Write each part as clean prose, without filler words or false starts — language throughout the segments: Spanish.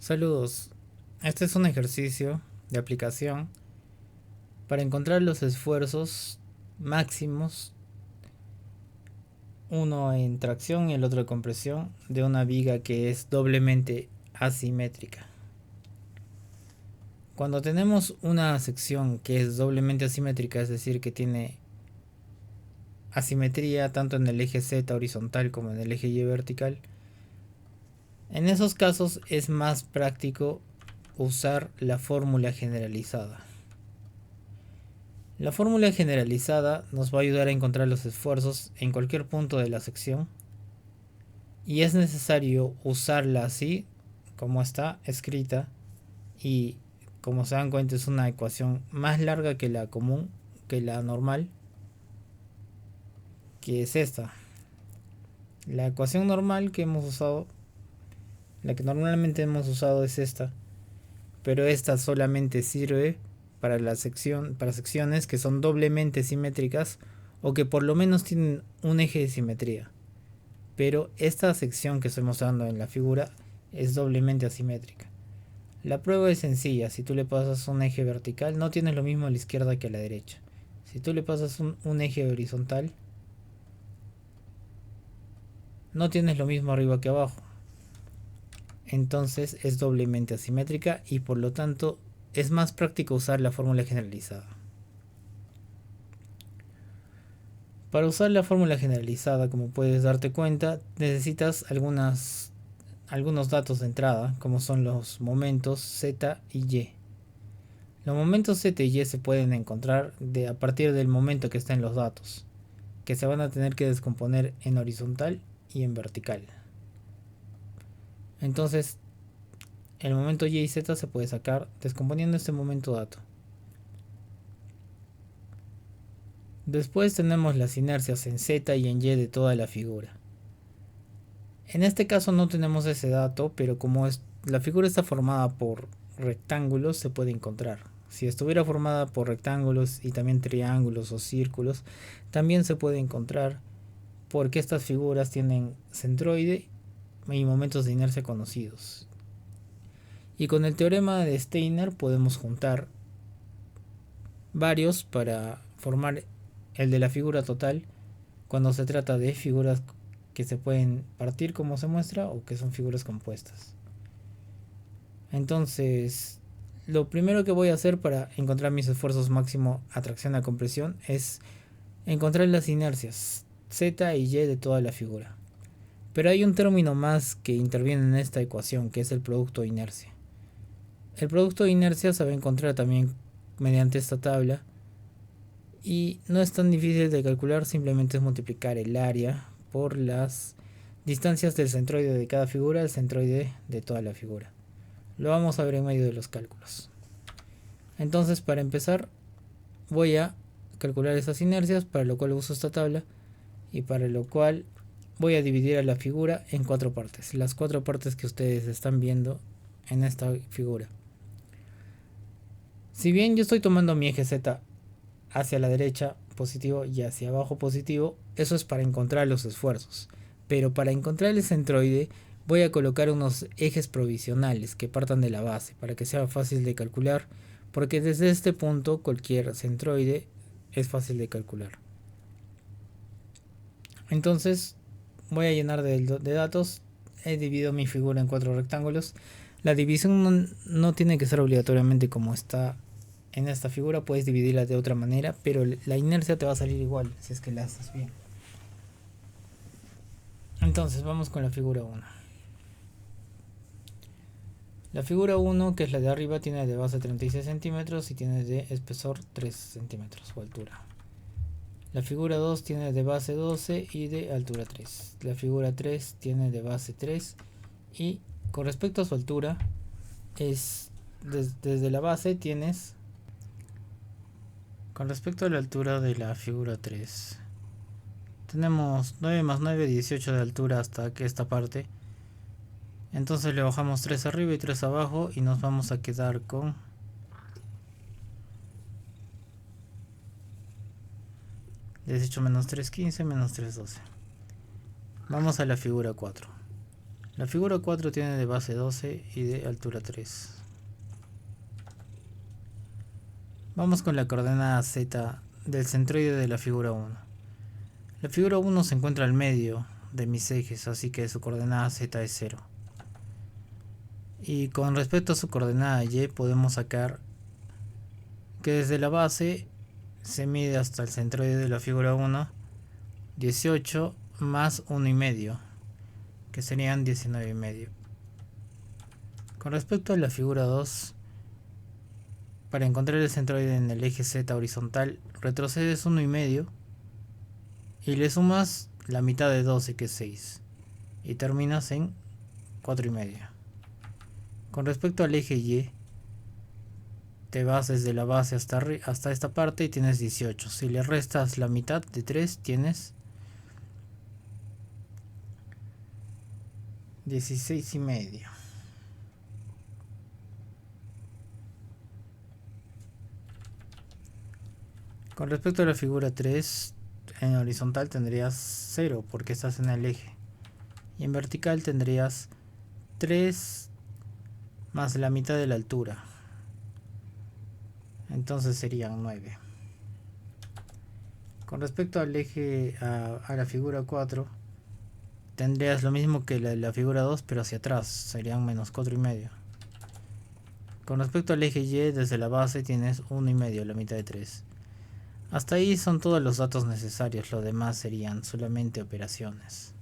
Saludos. Este es un ejercicio de aplicación para encontrar los esfuerzos máximos, uno en tracción y el otro en compresión, de una viga que es doblemente asimétrica. Cuando tenemos una sección que es doblemente asimétrica, es decir, que tiene asimetría tanto en el eje Z horizontal como en el eje Y vertical, en esos casos es más práctico usar la fórmula generalizada. La fórmula generalizada nos va a ayudar a encontrar los esfuerzos en cualquier punto de la sección y es necesario usarla así como está escrita, y como se dan cuenta es una ecuación más larga que la común, que la normal, que es esta. La ecuación normal que hemos usado, la que normalmente hemos usado es esta, pero esta solamente sirve para para secciones que son doblemente simétricas o que por lo menos tienen un eje de simetría. Pero esta sección que estoy mostrando en la figura es doblemente asimétrica. La prueba es sencilla: si tú le pasas un eje vertical, no tienes lo mismo a la izquierda que a la derecha. Si tú le pasas un eje horizontal, no tienes lo mismo arriba que abajo. Entonces es doblemente asimétrica y por lo tanto es más práctico usar la fórmula generalizada. Para usar la fórmula generalizada, como puedes darte cuenta, necesitas algunos datos de entrada, como son los momentos Z y Y. Los momentos Z y Y se pueden encontrar a partir del momento que está en los datos, que se van a tener que descomponer en horizontal y en vertical. Entonces, el momento Y y Z se puede sacar descomponiendo este momento dato. Después tenemos las inercias en Z y en Y de toda la figura. En este caso no tenemos ese dato, pero como la figura está formada por rectángulos, se puede encontrar. Si estuviera formada por rectángulos y también triángulos o círculos, también se puede encontrar, porque estas figuras tienen centroide y momentos de inercia conocidos. Y con el teorema de Steiner podemos juntar varios para formar el de la figura total cuando se trata de figuras que se pueden partir como se muestra o que son figuras compuestas. Entonces, lo primero que voy a hacer para encontrar mis esfuerzos máximo a tracción a compresión es encontrar las inercias Z y Y de toda la figura. Pero hay un término más que interviene en esta ecuación, que es el producto de inercia. El producto de inercia se va a encontrar también mediante esta tabla y no es tan difícil de calcular, simplemente es multiplicar el área por las distancias del centroide de cada figura al centroide de toda la figura. Lo vamos a ver en medio de los cálculos. Entonces, para empezar, voy a calcular esas inercias, para lo cual uso esta tabla y para lo cual voy a dividir a la figura en 4 partes, las 4 partes que ustedes están viendo en esta figura. Si bien yo estoy tomando mi eje Z hacia la derecha positivo y hacia abajo positivo, eso es para encontrar los esfuerzos. Pero para encontrar el centroide voy a colocar unos ejes provisionales que partan de la base para que sea fácil de calcular, porque desde este punto cualquier centroide es fácil de calcular. Entonces voy a llenar de datos. He dividido mi figura en 4 rectángulos. La división no tiene que ser obligatoriamente como está en esta figura, puedes dividirla de otra manera, pero la inercia te va a salir igual si es que la haces bien. Entonces vamos con la figura 1. La figura 1, que es la de arriba, tiene de base 36 centímetros y tiene de espesor 3 centímetros o altura. La figura 2 tiene de base 12 y de altura 3. La figura 3 tiene de base 3 y con respecto a su altura, es desde la base tienes, con respecto a la altura de la figura 3, tenemos 9 más 9, 18 de altura hasta que esta parte. Entonces le bajamos 3 arriba y 3 abajo y nos vamos a quedar con 18 menos 3, 15, menos 3, 12. Vamos a la figura 4. La figura 4 tiene de base 12 y de altura 3. Vamos con la coordenada z del centroide de la figura 1. La figura 1 se encuentra al medio de mis ejes, así que su coordenada z es 0. Y con respecto a su coordenada y podemos sacar que desde la base se mide hasta el centroide de la figura 1 18 más 1,5, que serían 19,5. Con respecto a la figura 2, para encontrar el centroide en el eje z horizontal, retrocedes 1,5 y le sumas la mitad de 12, que es 6, y terminas en 4,5. Con respecto al eje y, te vas desde la base hasta esta parte y tienes 18. Si le restas la mitad de 3, tienes 16,5. Con respecto a la figura 3, en horizontal tendrías 0 porque estás en el eje. Y en vertical tendrías 3 más la mitad de la altura. Entonces serían 9. Con respecto al eje, a la figura 4, tendrías lo mismo que la figura 2, pero hacia atrás. Serían menos 4,5. Con respecto al eje y, desde la base tienes 1,5, la mitad de 3. Hasta ahí son todos los datos necesarios, lo demás serían solamente operaciones.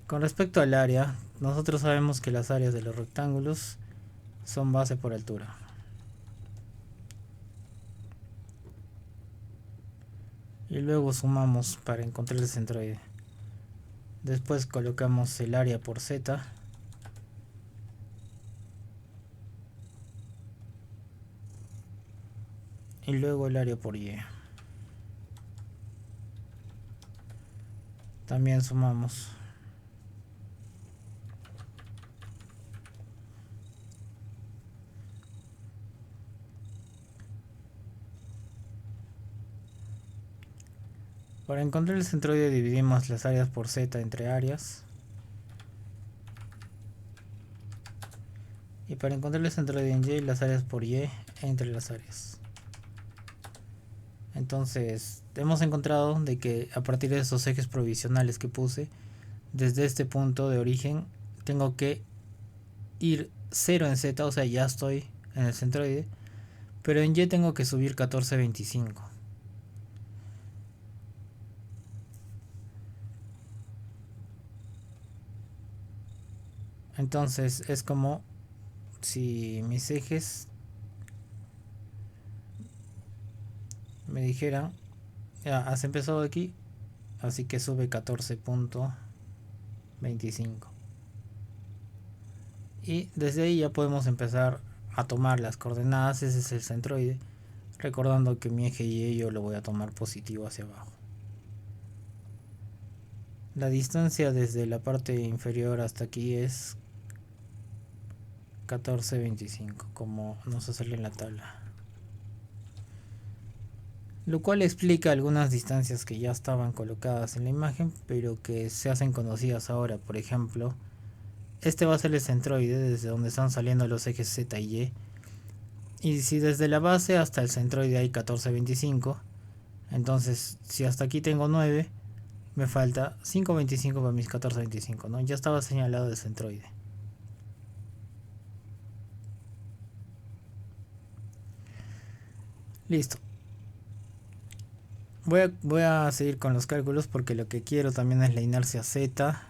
Con respecto al área, nosotros sabemos que las áreas de los rectángulos son base por altura. Y luego sumamos para encontrar el centroide. Después colocamos el área por z. Y luego el área por y. También sumamos. Para encontrar el centroide dividimos las áreas por z entre áreas. Y para encontrar el centroide en y, las áreas por y entre las áreas. Entonces hemos encontrado de que a partir de esos ejes provisionales que puse, desde este punto de origen tengo que ir 0 en z, o sea ya estoy en el centroide, pero en y tengo que subir 14,25. Entonces es como si mis ejes me dijeran, ya has empezado aquí, así que sube 14,25. Y desde ahí ya podemos empezar a tomar las coordenadas. Ese es el centroide, recordando que mi eje y yo lo voy a tomar positivo hacia abajo. La distancia desde la parte inferior hasta aquí es 14,25, como nos sale en la tabla. Lo cual explica algunas distancias que ya estaban colocadas en la imagen, pero que se hacen conocidas ahora. Por ejemplo, este va a ser el centroide desde donde están saliendo los ejes z y y. Y si desde la base hasta el centroide hay 14,25, entonces si hasta aquí tengo 9, me falta 5,25 para mis 14,25, ¿no? Ya estaba señalado el centroide. Listo. Voy a seguir con los cálculos porque lo que quiero también es la inercia z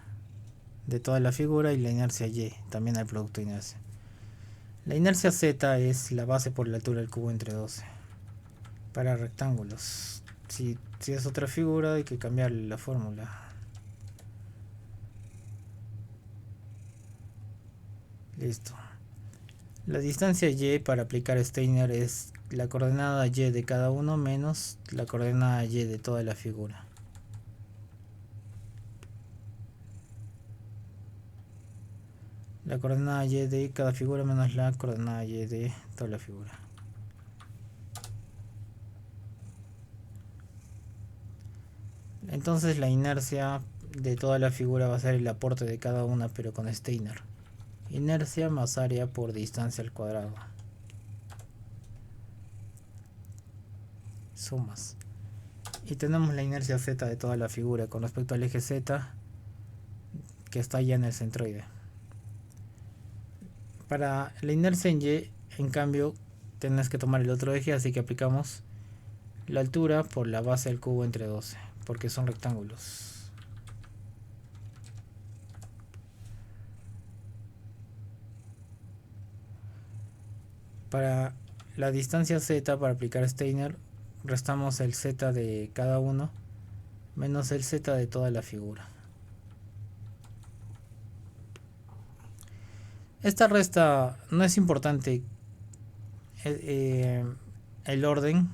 de toda la figura y la inercia y, también el producto de inercia. La inercia z es la base por la altura del cubo entre 12 para rectángulos. Si es otra figura hay que cambiarle la fórmula. Listo. La distancia y para aplicar Steiner es la coordenada y de cada uno menos la coordenada y de toda la figura. La coordenada y de cada figura menos la coordenada y de toda la figura. Entonces la inercia de toda la figura va a ser el aporte de cada una, pero con Steiner. Inercia más área por distancia al cuadrado. Sumas. Y tenemos la inercia Z de toda la figura con respecto al eje Z, que está ya en el centroide. Para la inercia en Y, en cambio, tenés que tomar el otro eje, así que aplicamos la altura por la base del cubo entre 12, porque son rectángulos. Para la distancia Z, para aplicar Steiner, restamos el Z de cada uno menos el Z de toda la figura. Esta resta no es importante, el orden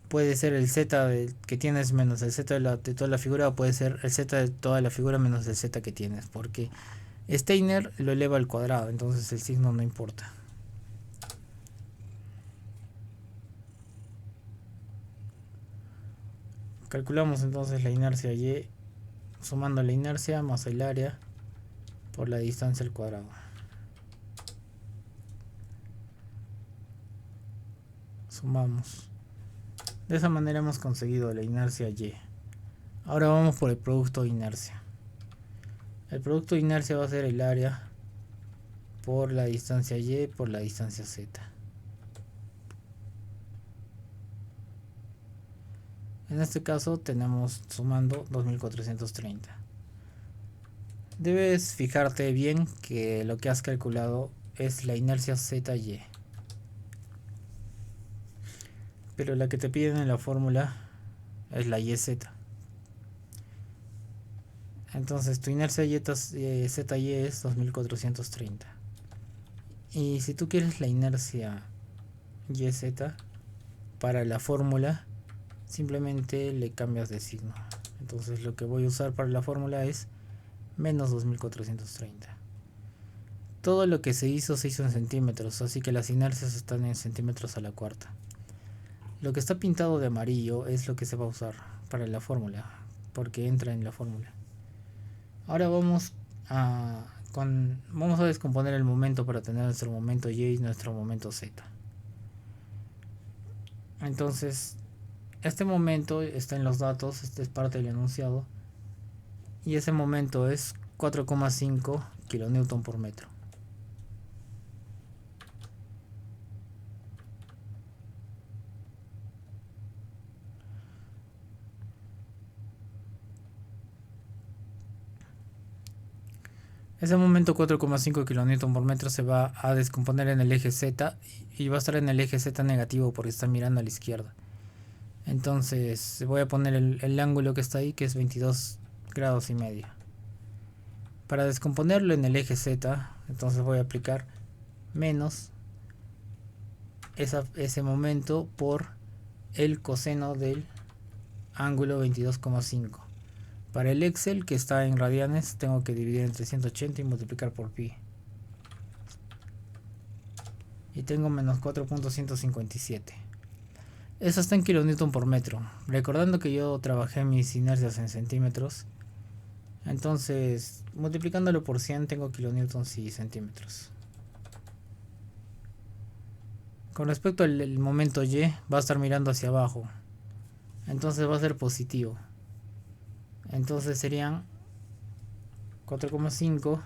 puede ser el Z que tienes menos el Z de toda la figura, o puede ser el Z de toda la figura menos el Z que tienes, porque Steiner lo eleva al cuadrado, entonces el signo no importa. Calculamos entonces la inercia Y sumando la inercia más el área por la distancia al cuadrado. Sumamos. De esa manera hemos conseguido la inercia Y. Ahora vamos por el producto de inercia. El producto de inercia va a ser el área por la distancia Y por la distancia Z. En este caso tenemos sumando 2430. Debes fijarte bien que lo que has calculado es la inercia ZY. Pero la que te piden en la fórmula es la YZ. Entonces tu inercia ZY es 2430. Y si tú quieres la inercia YZ para la fórmula, simplemente le cambias de signo. Entonces lo que voy a usar para la fórmula es menos 2430. Todo lo que se hizo en centímetros, así que las inercias están en centímetros a la cuarta. Lo que está pintado de amarillo es lo que se va a usar para la fórmula, porque entra en la fórmula. Ahora vamos a descomponer el momento para tener nuestro momento Y y nuestro momento Z. Entonces, este momento está en los datos, este es parte del enunciado, y ese momento es 4,5 kN por metro. Ese momento 4,5 kN por metro se va a descomponer en el eje Z y va a estar en el eje Z negativo porque está mirando a la izquierda. Entonces voy a poner el ángulo que está ahí, que es 22 grados y medio. Para descomponerlo en el eje Z, entonces voy a aplicar menos ese momento por el coseno del ángulo 22,5. Para el Excel, que está en radianes, tengo que dividir entre 180 y multiplicar por pi. Y tengo menos 4.157. Eso está en kilonewton por metro. Recordando que yo trabajé mis inercias en centímetros, entonces multiplicándolo por 100 tengo kilonewtons y centímetros. Con respecto al momento Y, va a estar mirando hacia abajo, entonces va a ser positivo. Entonces serían 4,5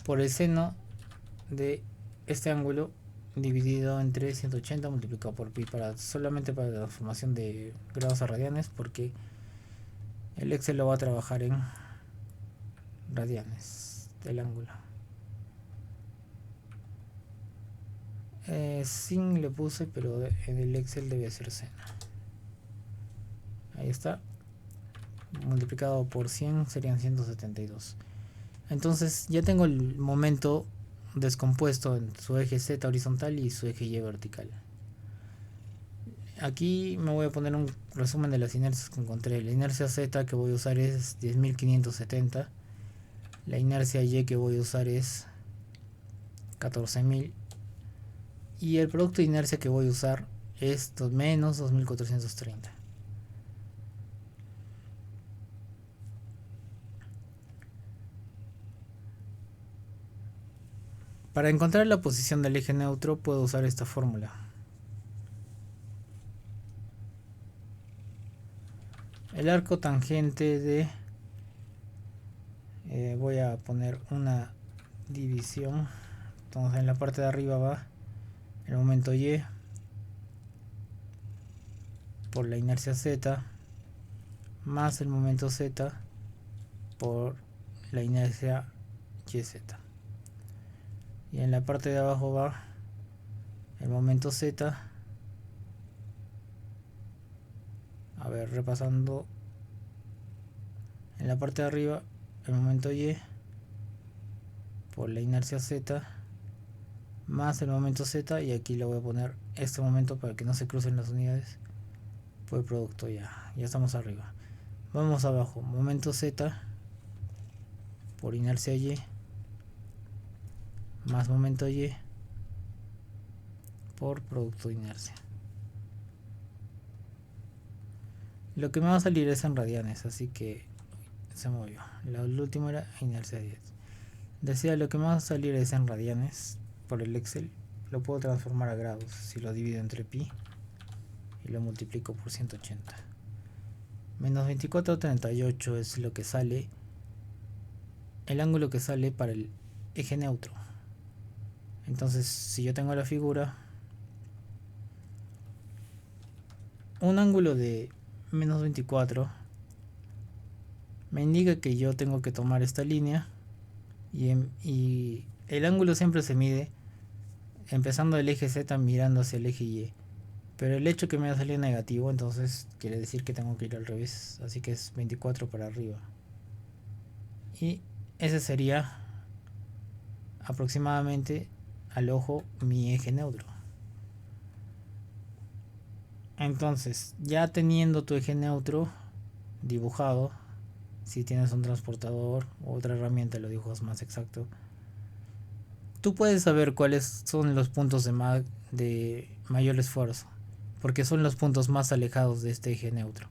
por el seno de este ángulo dividido entre 180 multiplicado por pi, solamente para la transformación de grados a radianes, porque el Excel lo va a trabajar en radianes del ángulo. Sin le puse, pero en el Excel debe ser seno. Ahí está. Multiplicado por 100 serían 172. Entonces ya tengo el momento descompuesto en su eje Z horizontal y su eje Y vertical. Aquí me voy a poner un resumen de las inercias que encontré. La inercia Z que voy a usar es 10.570. La inercia Y que voy a usar es 14.000. Y el producto de inercia que voy a usar es menos 2.430. Para encontrar la posición del eje neutro puedo usar esta fórmula. El arco tangente de... voy a poner una división. Entonces en la parte de arriba va el momento y por la inercia z más el momento z por la inercia yz. Y en la parte de abajo va el momento z. A ver, repasando. En la parte de arriba el momento y por la inercia z más el momento z, y aquí le voy a poner este momento para que no se crucen las unidades por el producto. Ya estamos arriba. Vamos abajo, momento z por inercia y más momento y por producto de inercia. Lo que me va a salir es en radianes, así que se movió. Lo último era inercia 10. Decía, lo que me va a salir es en radianes. Por el Excel lo puedo transformar a grados si lo divido entre pi y lo multiplico por 180. Menos 24,38 es lo que sale, el ángulo que sale para el eje neutro. Entonces, si yo tengo la figura, un ángulo de menos 24 me indica que yo tengo que tomar esta línea y el ángulo siempre se mide empezando del eje Z mirando hacia el eje Y, pero el hecho que me va a salir negativo, entonces quiere decir que tengo que ir al revés, así que es 24 para arriba, y ese sería aproximadamente al ojo mi eje neutro. Entonces, ya teniendo tu eje neutro dibujado, si tienes un transportador u otra herramienta lo dibujas más exacto, tú puedes saber cuáles son los puntos de mayor esfuerzo, porque son los puntos más alejados de este eje neutro.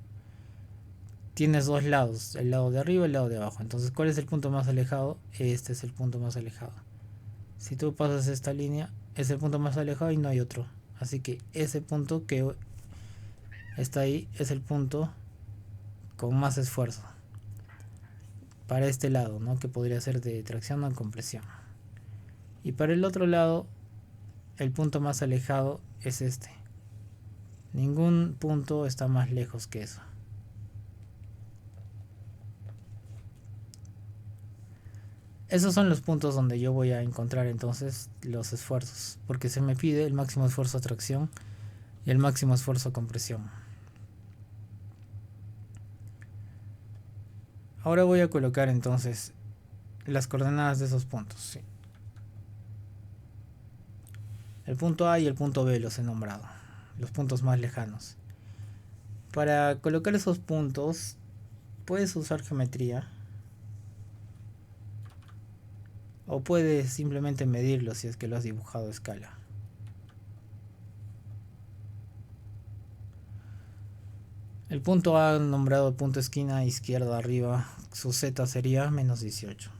Tienes dos lados, el lado de arriba y el lado de abajo. Entonces, ¿cuál es el punto más alejado? Este es el punto más alejado. Si tú pasas esta línea, es el punto más alejado y no hay otro. Así que ese punto que está ahí es el punto con más esfuerzo para este lado, ¿no? Que podría ser de tracción o compresión. Y para el otro lado, el punto más alejado es este. Ningún punto está más lejos que eso. Esos son los puntos donde yo voy a encontrar entonces los esfuerzos, porque se me pide el máximo esfuerzo de tracción y el máximo esfuerzo de compresión. Ahora voy a colocar entonces las coordenadas de esos puntos. Sí. El punto A y el punto B los he nombrado, los puntos más lejanos. Para colocar esos puntos puedes usar geometría o puedes simplemente medirlos si es que lo has dibujado a escala. El punto A nombrado el punto esquina izquierda arriba, su z sería menos 18.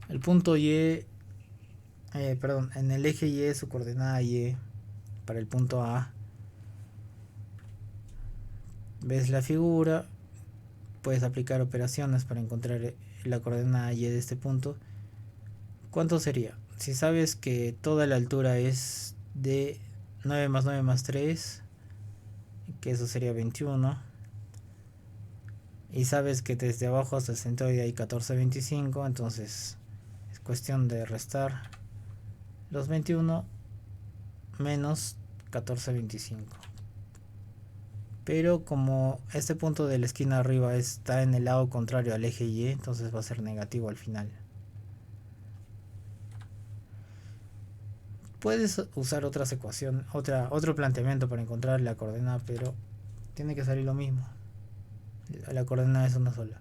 El punto Y, en el eje Y su coordenada Y para el punto A. Ves la figura, puedes aplicar operaciones para encontrar la coordenada Y de este punto. ¿Cuánto sería? Si sabes que toda la altura es de 9 más 9 más 3, que eso sería 21, y sabes que desde abajo hasta el centroide hay 14,25, entonces es cuestión de restar los 21 menos 14,25. Pero como este punto de la esquina arriba está en el lado contrario al eje Y, entonces va a ser negativo al final. Puedes usar otras ecuaciones, otro planteamiento para encontrar la coordenada, pero tiene que salir lo mismo. La coordenada es una sola.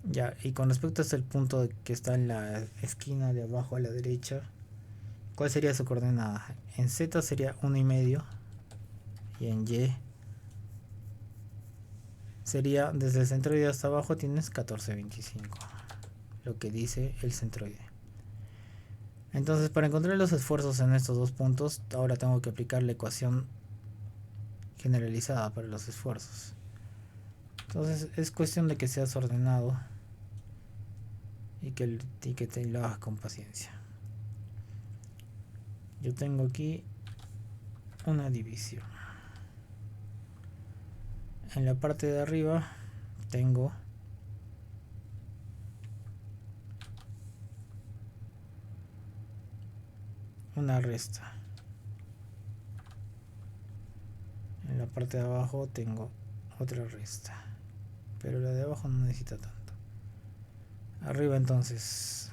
Ya, y con respecto a este punto que está en la esquina de abajo a la derecha, ¿cuál sería su coordenada? En z sería 1,5 y en Y sería desde el centroide hasta abajo tienes 14,25, lo que dice el centroide. Entonces, para encontrar los esfuerzos en estos dos puntos, ahora tengo que aplicar la ecuación generalizada para los esfuerzos. Entonces es cuestión de que seas ordenado y que te lo hagas con paciencia. Yo tengo aquí una división. En la parte de arriba tengo una resta. En la parte de abajo tengo otra resta, pero la de abajo no necesita tanto. Arriba entonces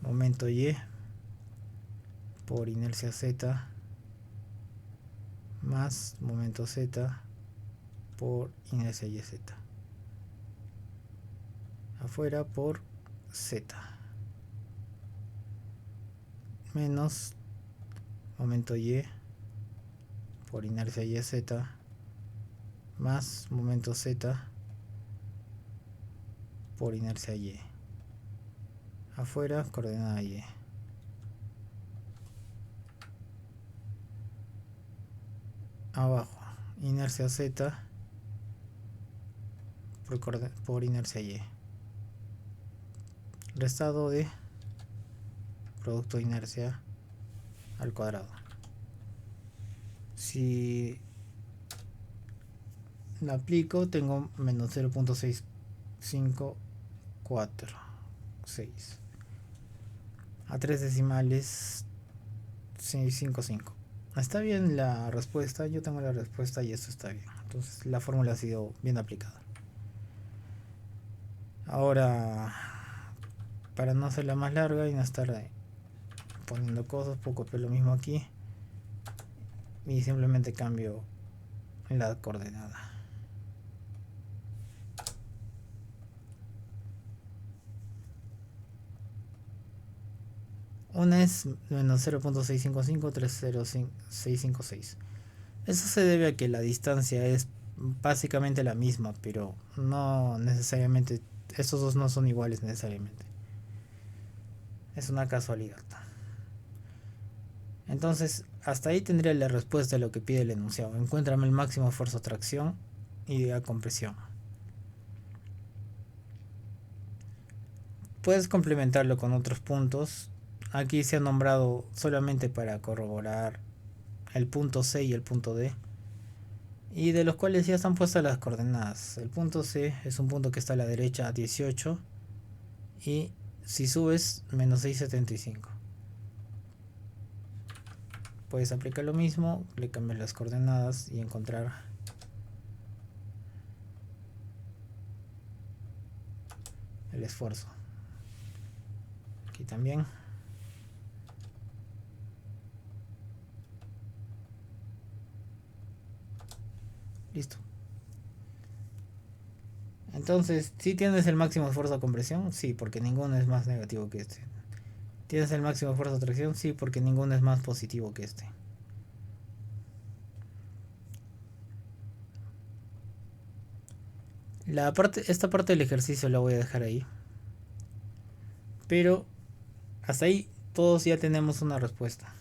momento Y por inercia Z más momento Z por inercia YZ. Afuera por Z menos momento Y por inercia YZ más momento Z por inercia Y. Afuera coordenada Y. Abajo inercia Z por inercia Y. Restado de producto de inercia al cuadrado. Si la aplico tengo menos 0.6546 a 3 decimales 655. Está bien la respuesta, yo tengo la respuesta y esto está bien. Entonces la fórmula ha sido bien aplicada. Ahora, para no hacerla más larga y no estar poniendo cosas, poco pero lo mismo aquí, y simplemente cambio la coordenada. Una es menos 0.655, 30656. Eso se debe a que la distancia es básicamente la misma, pero no necesariamente, estos dos no son iguales necesariamente. Es una casualidad. Entonces, hasta ahí tendría la respuesta a lo que pide el enunciado. Encuéntrame el máximo esfuerzo de tracción y de compresión. Puedes complementarlo con otros puntos. Aquí se ha nombrado solamente para corroborar el punto C y el punto D, y de los cuales ya están puestas las coordenadas. El punto C es un punto que está a la derecha a 18 y si subes menos 675. Puedes aplicar lo mismo, le cambias las coordenadas y encontrar el esfuerzo. Aquí también. Listo. Entonces, ¿sí tienes el máximo esfuerzo de compresión? Sí, porque ninguno es más negativo que este. ¿Tienes el máximo esfuerzo de tracción? Sí, porque ninguno es más positivo que este. Esta parte del ejercicio la voy a dejar ahí. Pero hasta ahí todos ya tenemos una respuesta.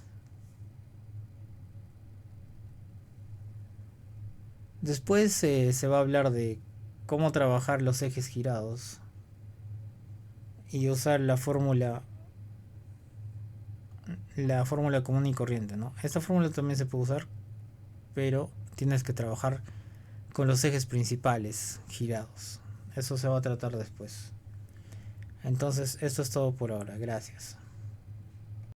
Después se va a hablar de cómo trabajar los ejes girados y usar la fórmula común y corriente, ¿no? Esta fórmula también se puede usar, pero tienes que trabajar con los ejes principales girados. Eso se va a tratar después. Entonces, esto es todo por ahora. Gracias.